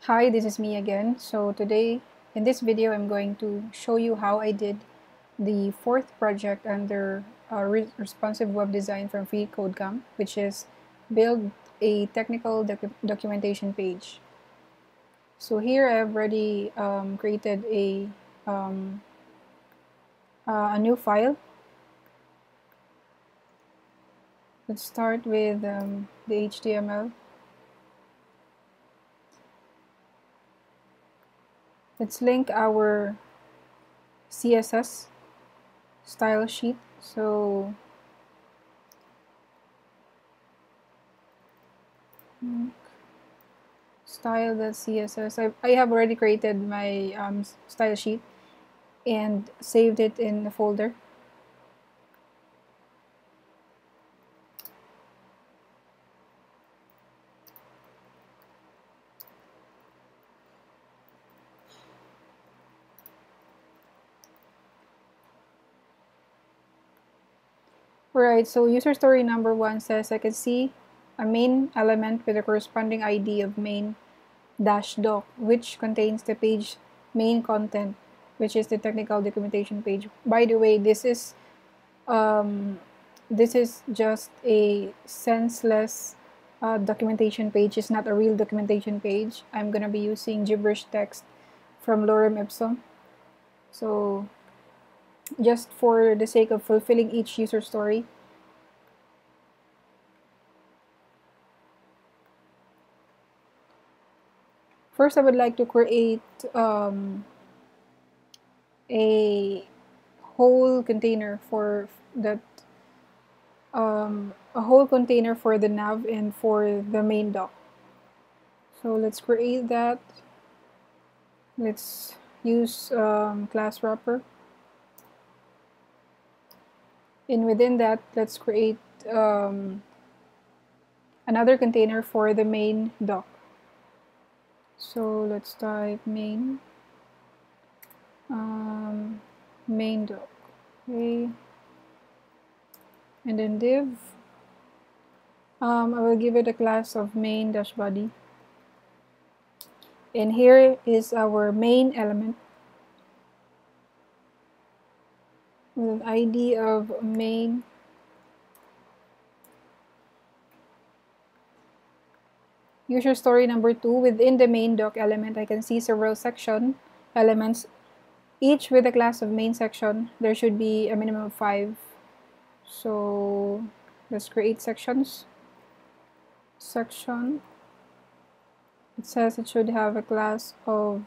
Hi, this is me again. So today, in this video, I'm going to show you how I did the fourth project under responsive web design from freeCodeCamp, which is build a technical documentation page. So here I've already created um, a new file. Let's start with the HTML. Let's link our CSS style sheet. So style.css. I have already created my style sheet and saved it in the folder. Alright, so user story number 1 says I can see a main element with a corresponding ID of main-doc, which contains the page main content, which is the technical documentation page. By the way, this is just a senseless documentation page. It's not a real documentation page. I'm gonna be using gibberish text from lorem ipsum. So just for the sake of fulfilling each user story, first I would like to create a whole container for that a whole container for the nav and for the main doc. So let's create that. Let's use class wrapper, and within that let's create another container for the main doc. So let's type main main doc, okay, and then div. I will give it a class of main-body, and here is our main element with an ID of main. User story number 2, within the main doc element, I can see several section elements, each with a class of main section. There should be a minimum of 5. So let's create sections. Section, it says it should have a class of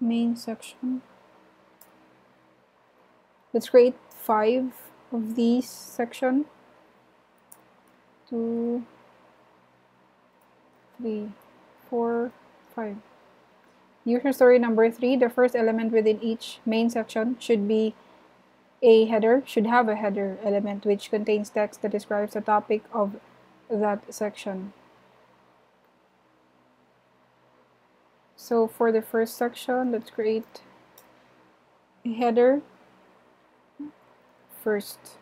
main section. Let's create 5 of these section. 2, 3, 4, 5. User story number 3, the first element within each main section should be a header, should have a header element which contains text that describes the topic of that section. So for the first section, let's create a header first,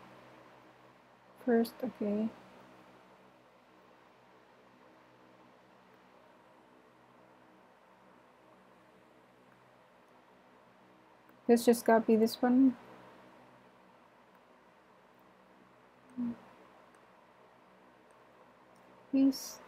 okay. Let's just copy this one. Paste.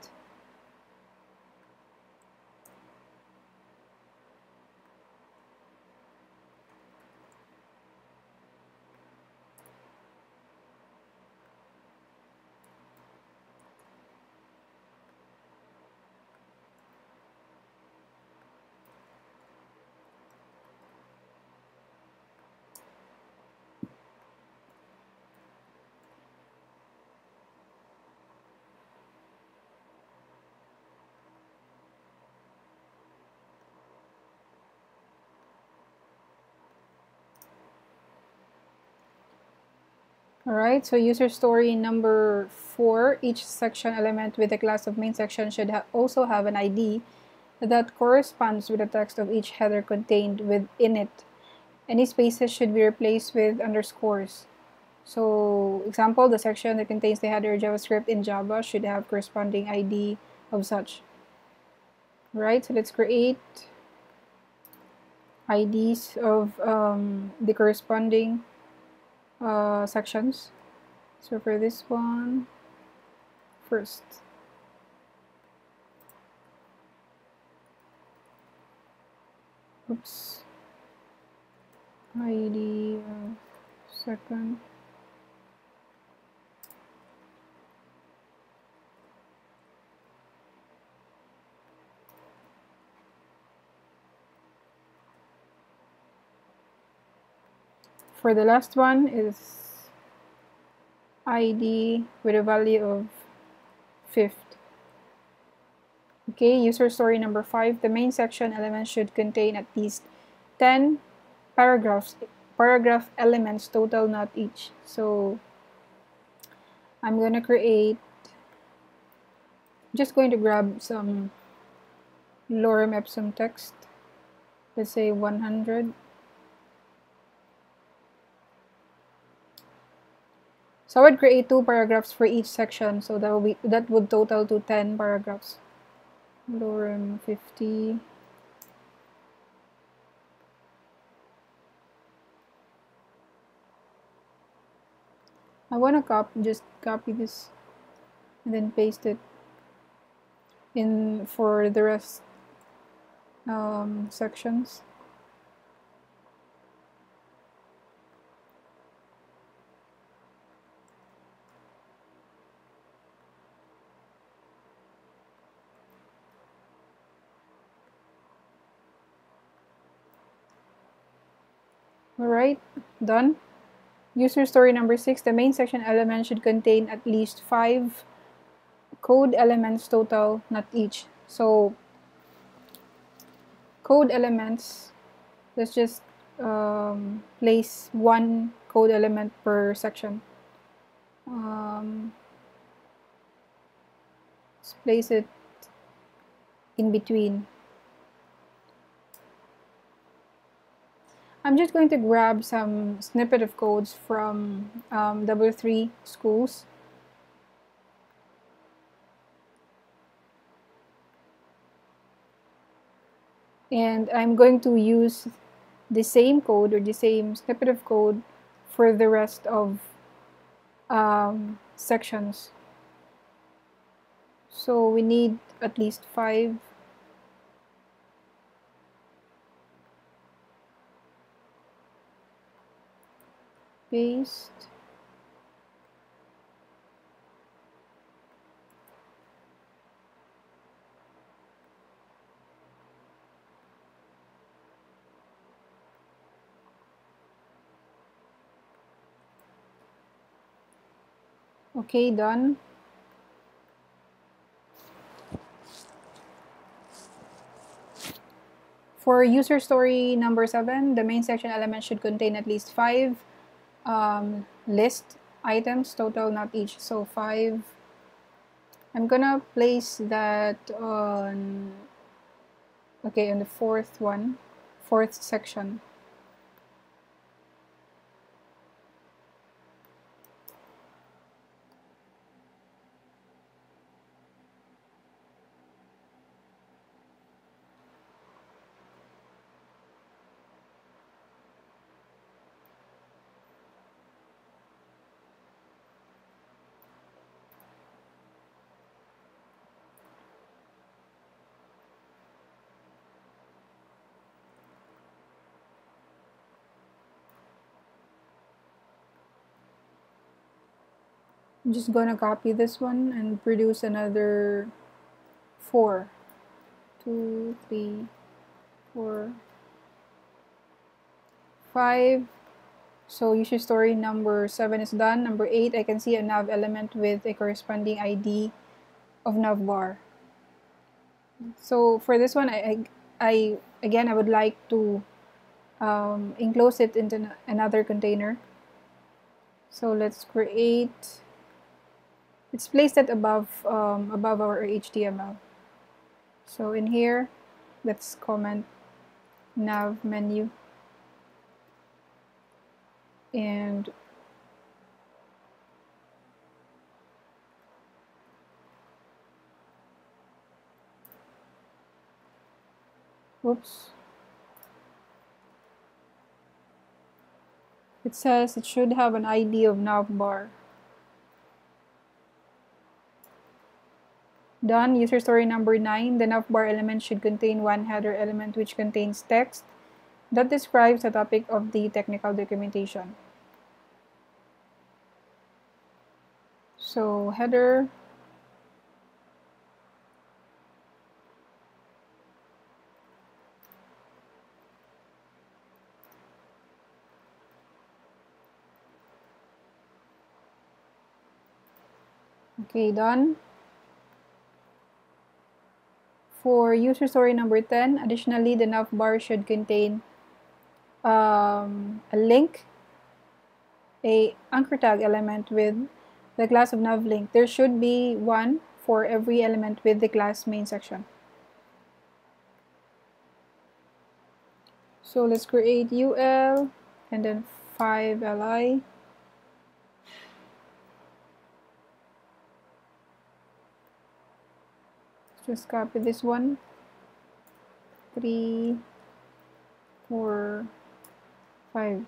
Alright, so user story number 4, each section element with a class of main section should also have an ID that corresponds with the text of each header contained within it. Any spaces should be replaced with underscores. So example, the section that contains the header JavaScript in Java should have corresponding ID of such. Right, so let's create IDs of the corresponding sections. So for this one, first, oops, ID of second. For the last one is ID with a value of fifth. Okay, user story number 5. The main section element should contain at least 10 paragraphs. Paragraph elements total, not each. So I'm gonna create, just going to grab some lorem ipsum text. Let's say 100. So I would create 2 paragraphs for each section, so that would total to 10 paragraphs. Lorem 50. I want to just copy this and then paste it in for the rest sections. Alright, done. User story number 6. The main section element should contain at least 5 code elements total, not each. So code elements, let's just place 1 code element per section. Let's place it in between. I'm just going to grab some snippet of codes from W3 schools. And I'm going to use the same code or the same snippet of code for the rest of sections. So we need at least 5. Paste. Okay, done. For user story number 7, the main section element should contain at least 5 list items total, not each. So 5. I'm gonna place that on, okay, on the fourth section. I'm just gonna copy this one and produce another 4. 2, 3, 4, 5. So user story number 7 is done. Number 8, I can see a nav element with a corresponding ID of Navbar. So for this one, I again, I would like to enclose it into another container. So let's create, let's place that above our HTML. So in here, let's comment nav menu, and Oops. It says it should have an ID of Navbar. Done. User story number 9. The navbar element should contain one header element which contains text that describes the topic of the technical documentation. So header, okay, done. For user story number 10, additionally, the navbar should contain a link, a anchor tag element with the class of navlink. There should be one for every element with the class main section. So let's create UL and then 5li. Just copy this one. 3, 4, 5.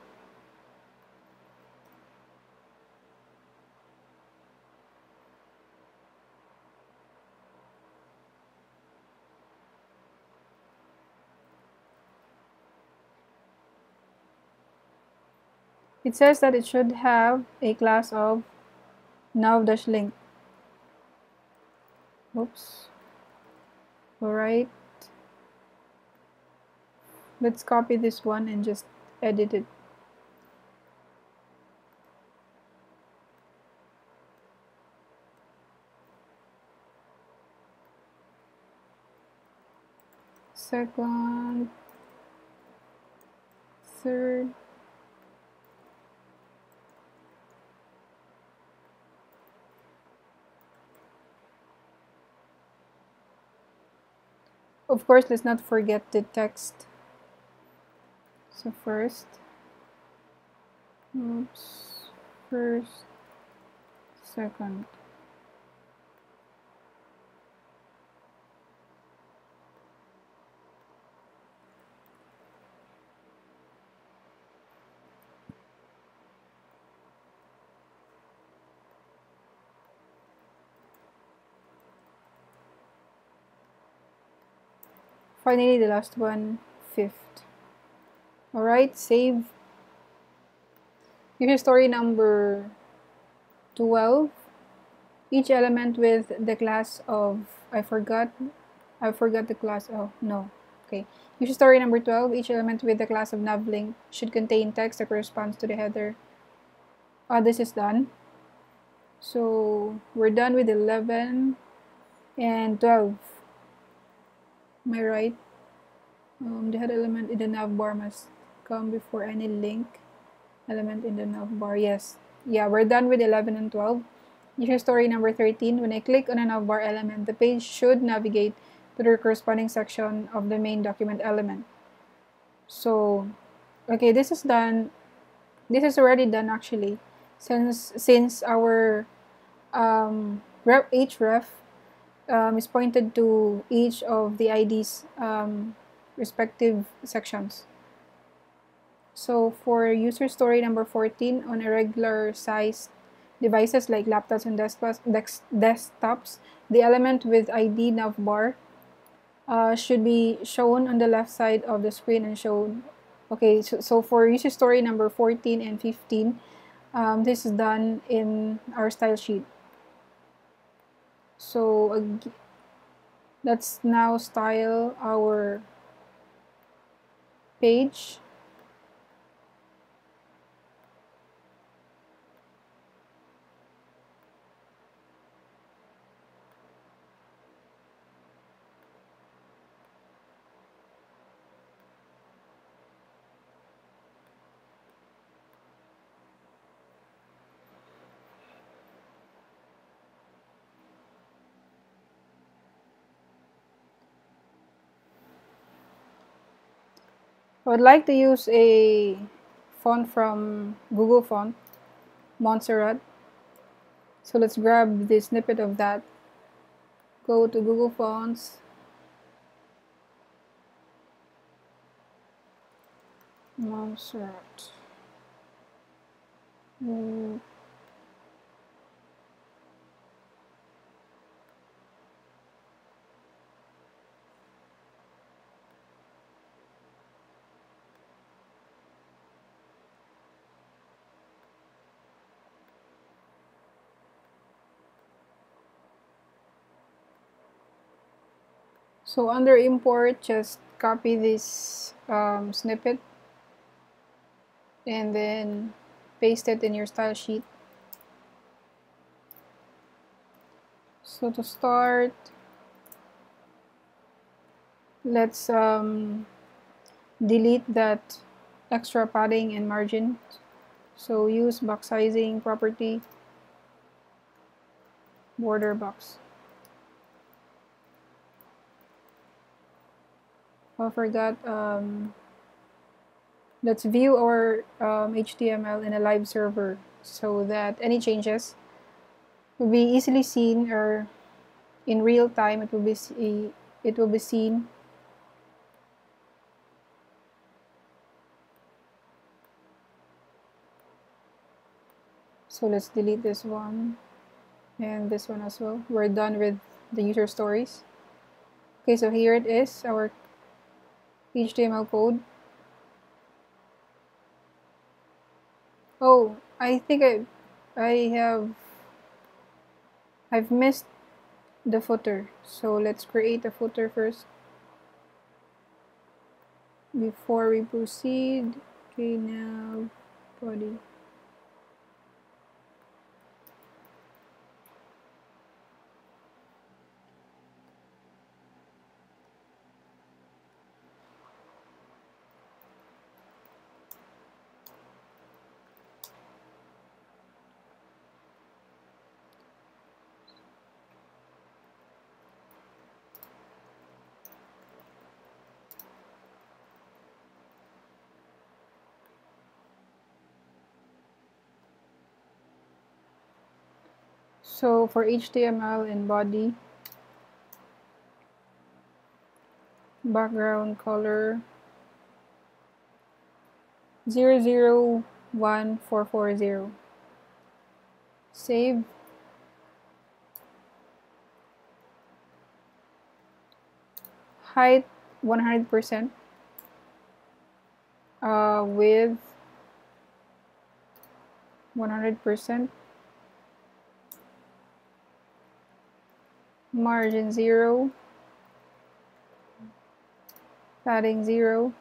It says that it should have a class of nav-link. Oops. Alright. Let's copy this one and just edit it. Second, third, of course, let's not forget the text. So first, second. Finally, the last one, fifth. Alright, save. User story number 12. Each element with the class of, I forgot the class, oh no, okay. User story number 12, each element with the class of navlink should contain text that corresponds to the header. This is done. So we're done with 11 and 12. Am I right? The header element in the navbar must come before any link element in the navbar. Yes. Yeah, we're done with 11 and 12. User story number 13. When I click on a navbar element, the page should navigate to the corresponding section of the main document element. So, okay, this is done. This is already done actually, since our href is pointed to each of the ID's respective sections. So for user story number 14, on irregular sized devices like laptops and desktops, the element with ID navbar should be shown on the left side of the screen and shown. Okay, so for user story number 14 and 15, this is done in our style sheet. So let's now style our page. I would like to use a font from Google Font, Montserrat. So let's grab the snippet of that. Go to Google Fonts. Montserrat. Mm. So under import, just copy this snippet and then paste it in your style sheet. So to start, let's delete that extra padding and margin. So use box sizing property, border box. I forgot, let's view our HTML in a live server so that any changes will be easily seen, or in real time it will be seen. So let's delete this one and this one as well. We're done with the user stories. Okay, so here it is, our HTML code. Oh, I think I've missed the footer. So let's create a footer first before we proceed. Okay, now body. So for HTML and body, background color 001440. Save. Height 100%. Width 100%. Margin 0. Padding 0.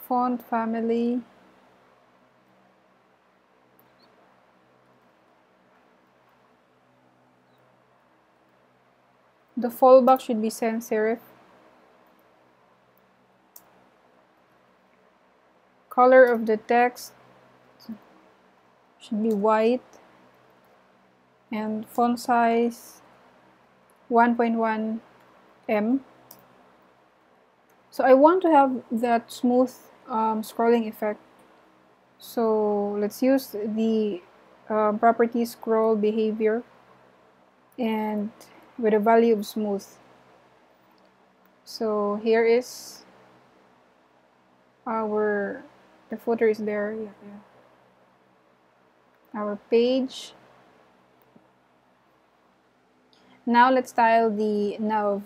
Font family the fallback should be sans serif. Color of the text should be white, and font size 1.1 M. So I want to have that smooth scrolling effect. So let's use the property scroll behavior and with a value of smooth. So here is the footer is there. Yeah. Our page. Now let's style the nav.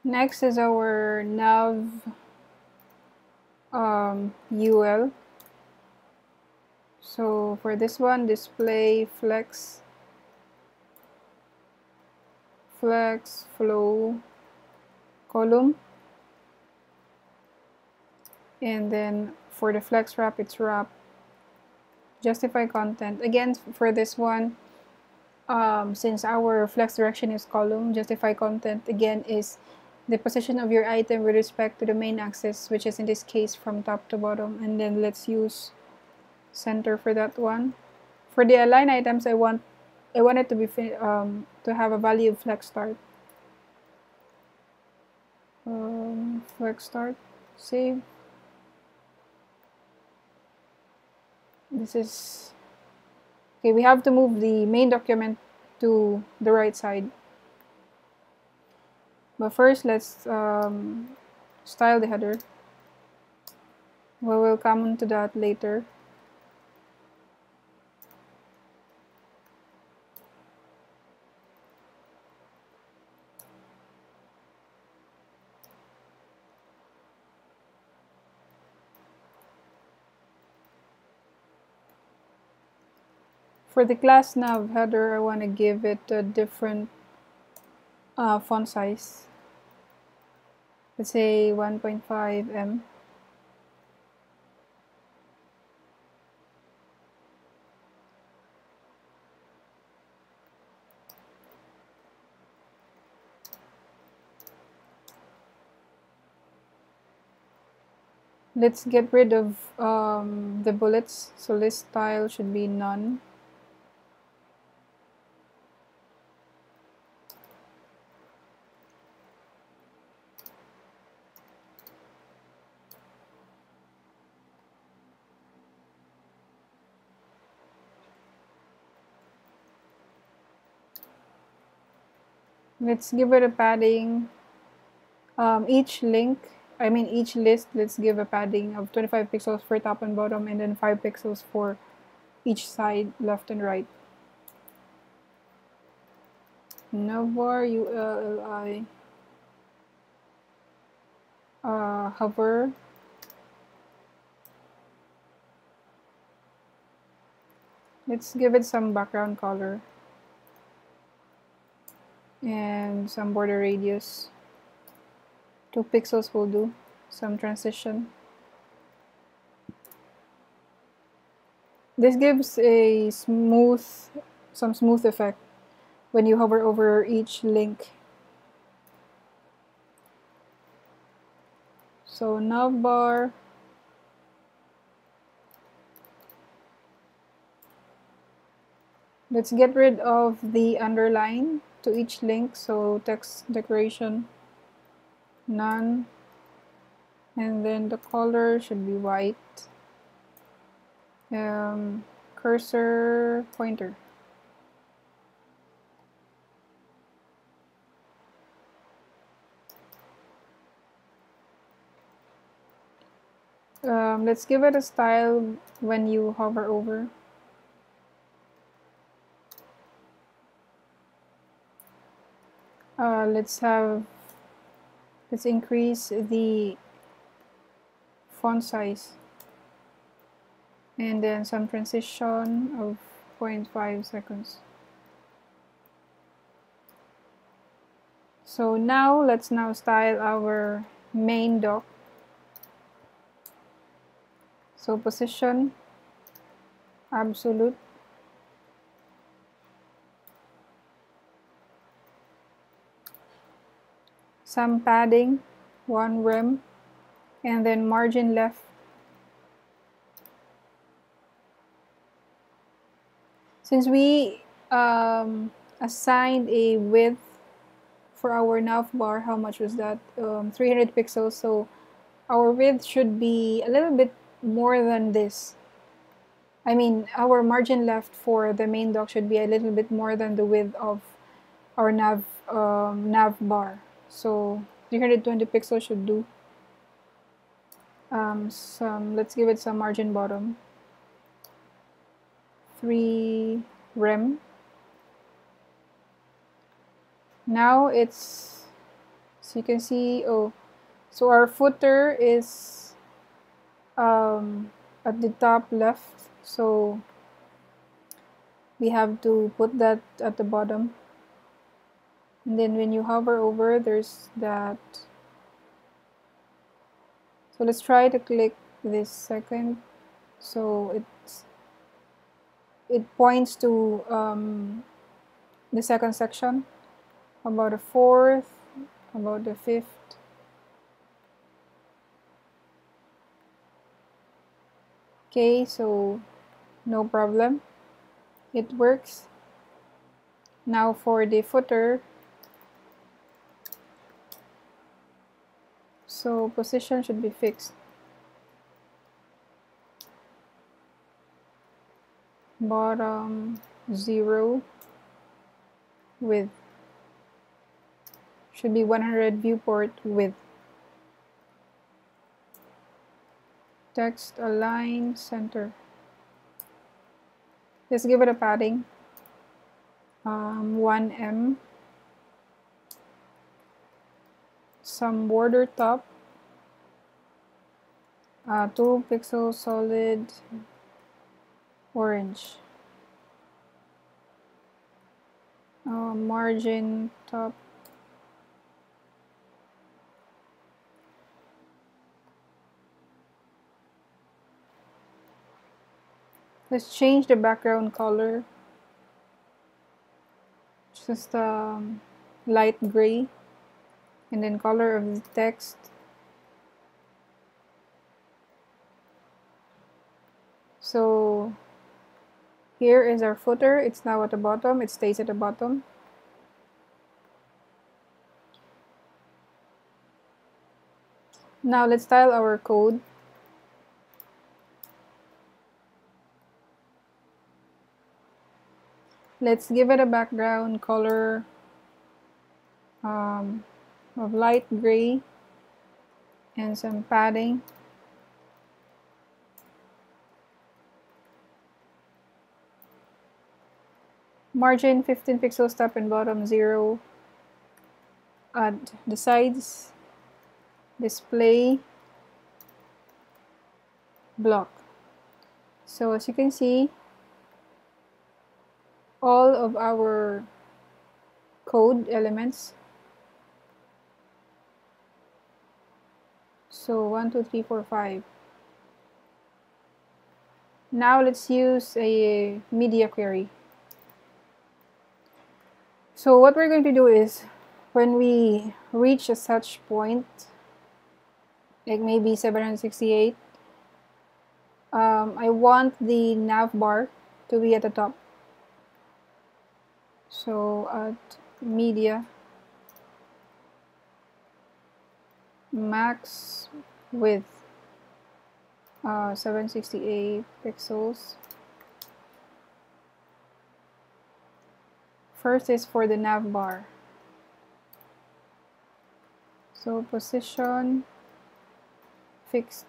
Next is our nav UL. So for this one, display flex flow column, and then for the flex wrap, it's wrap justify content. Again, for this one, since our flex direction is column, justify content again is the position of your item with respect to the main axis, which is in this case from top to bottom. And then let's use center for that one. For the align items, I want it to be to have a value of flex start. Flex start, save. This is okay. We have to move the main document to the right side. But first, let's style the header. We'll come on to that later. For the class nav header, I want to give it a different font size. Let's say 1.5 M. Let's get rid of the bullets. So list style should be none. Let's give it a padding. Each list, let's give a padding of 25 pixels for top and bottom, and then 5 pixels for each side, left and right. Navbar ULLI hover. Let's give it some background color and some border radius. 2 pixels will do. Some transition. This gives a some smooth effect when you hover over each link. So navbar, let's get rid of the underline to each link. So text decoration, none, and then the color should be white. Cursor pointer. Let's give it a style when you hover over. Let's increase the font size, and then some transition of 0.5 seconds. So now let's style our main doc. So position, absolute, some padding, 1 rem, and then margin left. Since we assigned a width for our navbar, how much was that? 300 pixels, so our width should be a little bit more than this. I mean, our margin left for the main doc should be a little bit more than the width of our navbar. So 320 pixels should do. Let's give it some margin bottom. 3 rem. Now it's So you can see, oh, so our footer is at the top left, so we have to put that at the bottom. And then when you hover over, there's that. So let's try to click this second. So it points to the second section, about the fourth, about the fifth. Okay, so no problem. It works. Now for the footer, so position should be fixed. Bottom 0, width should be 100, viewport width. Text align center. Just give it a padding, 1 em. Some border top, 2 pixel solid orange. Margin top, let's change the background color, just light gray, and then color of the text, so here is our footer. It's now at the bottom. It stays at the bottom. Now let's style our code. Let's give it a background color of light gray and some padding. Margin 15 pixels, top and bottom 0. Add the sides, display, block. So as you can see, all of our code elements, so 1, 2, 3, 4, 5. Now let's use a media query. So what we're going to do is, when we reach a such point, like maybe 768, I want the navbar to be at the top. So at media, max width, 768 pixels. First is for the navbar. So position fixed.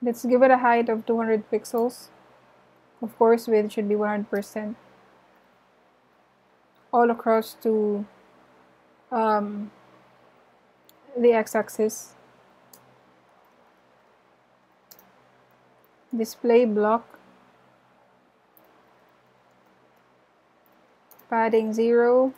Let's give it a height of 200 pixels. Of course, width should be 100%. All across to the x-axis. Display block, padding 0.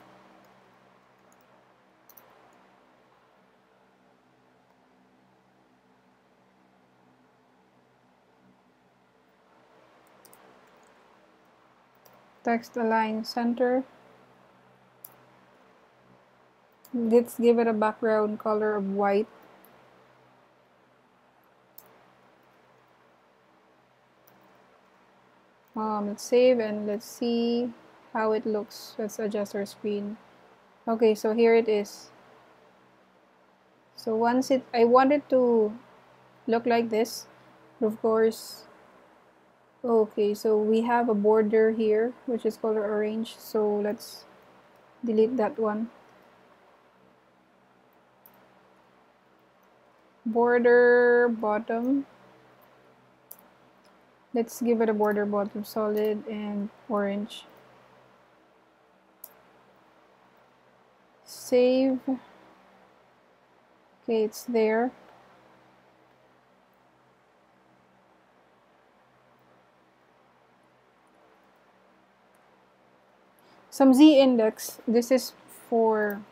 Text align center. Let's give it a background color of white. Let's save and let's see how it looks. Let's adjust our screen. Okay, so here it is. So I want it to look like this, but of course, okay, so we have a border here which is color orange, so let's delete that one. Border bottom Let's give it a border bottom solid and orange. Save. Okay, it's there. Some z-index. This is for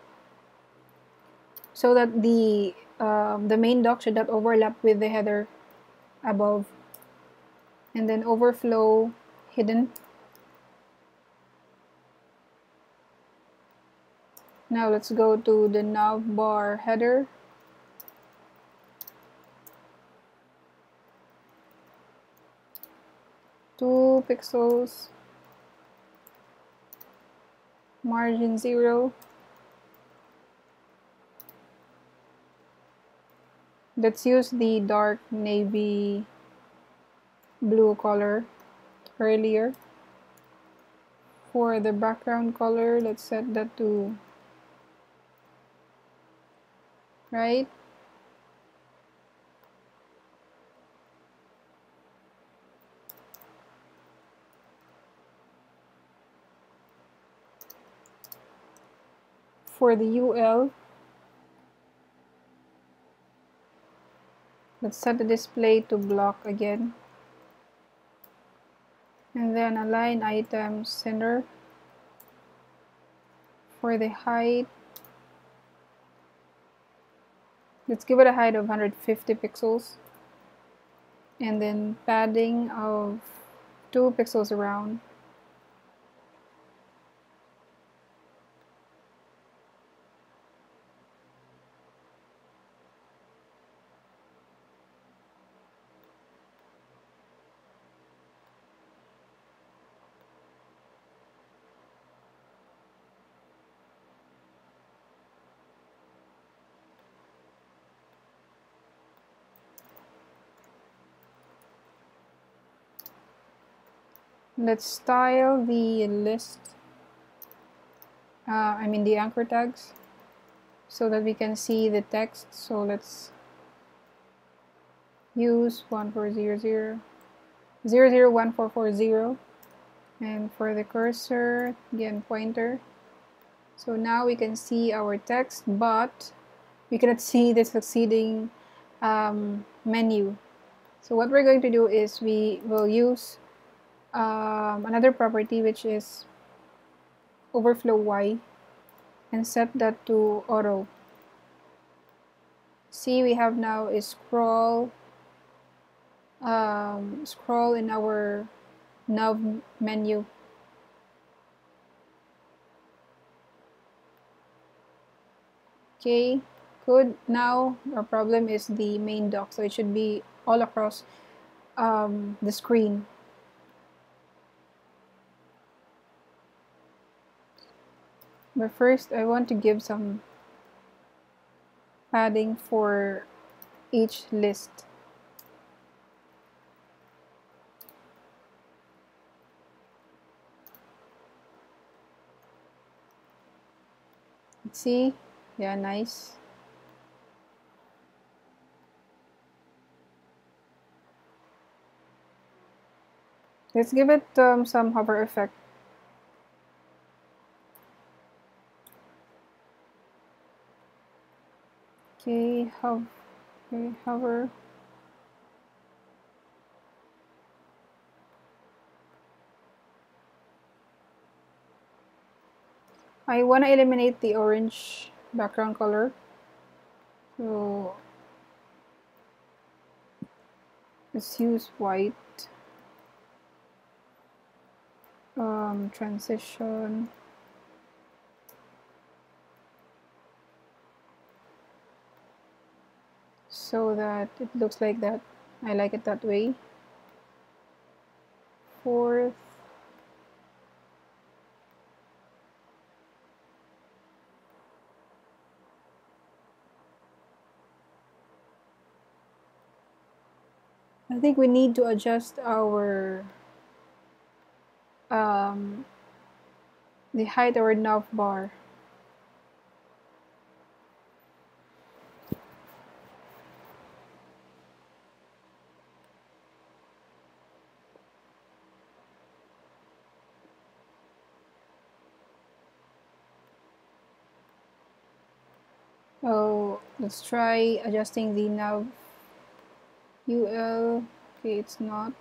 so that the main doc should not overlap with the header above. And then overflow hidden. Now let's go to the navbar header. Two pixels. Margin 0. Let's use the dark navy blue color earlier. For the background color, let's set that to right. For the UL, let's set the display to block again. And then align item center. For the height, let's give it a height of 150 pixels. And then padding of 2 pixels around. Let's style the list, the anchor tags, so that we can see the text. So let's use 1400 001440, and for the cursor, again pointer. So now we can see our text, but we cannot see the succeeding menu. So what we're going to do is we will use another property, which is overflow Y, and set that to auto. See, we have now a scroll in our nav menu. Okay, good. Now our problem is the main dock, so it should be all across the screen. But first, I want to give some padding for each list. Let's see, yeah, nice. Let's give it some hover effect. Okay, hover. I want to eliminate the orange background color. So let's use white. Transition. So that it looks like that. I like it that way. Fourth. I think we need to adjust our the height of our navbar. Oh, let's try adjusting the nav UL. Okay, it's not.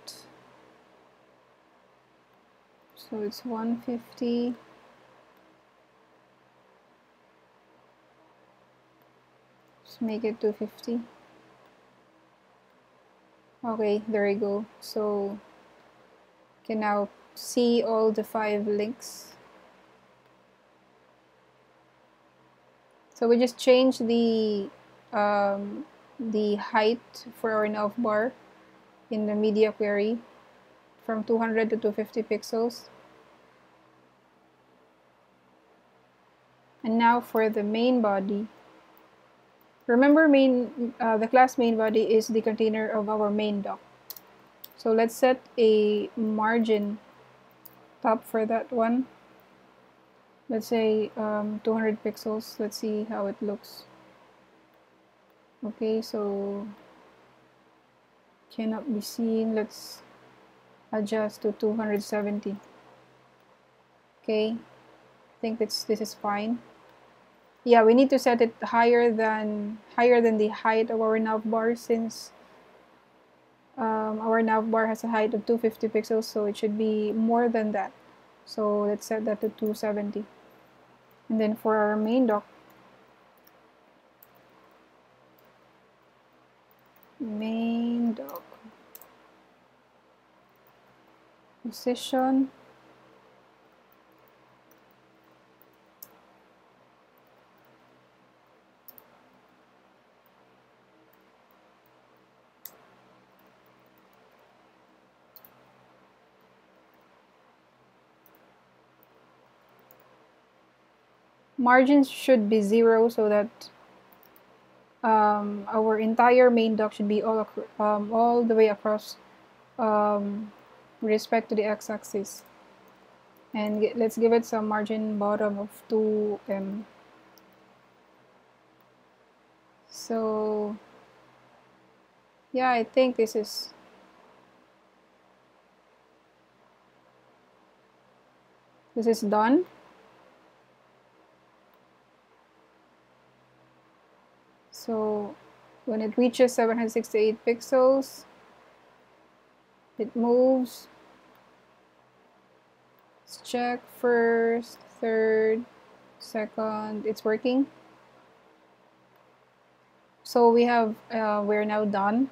So it's 150. Let's make it 250. Okay, there you go. So you can now see all the 5 links. So we just changed the height for our navbar in the media query from 200 to 250 pixels. And now for the main body. Remember, the class main body is the container of our main doc. So let's set a margin top for that one. Let's say 200 pixels. Let's see how it looks. Okay, so cannot be seen. Let's adjust to 270. Okay, I think this is fine. Yeah, we need to set it higher than the height of our navbar, since our navbar has a height of 250 pixels, so it should be more than that. So let's set that to 270. And then for our main doc, position, margins should be 0, so that our entire main doc should be all the way across with respect to the x-axis. And let's give it some margin bottom of 2 So yeah, I think this is done. So when it reaches 768 pixels, it moves. Let's check first, third, second. It's working. So we're now done.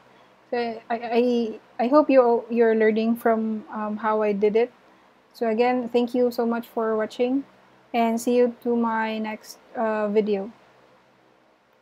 So I hope you're learning from how I did it. So again, thank you so much for watching, and see you to my next video.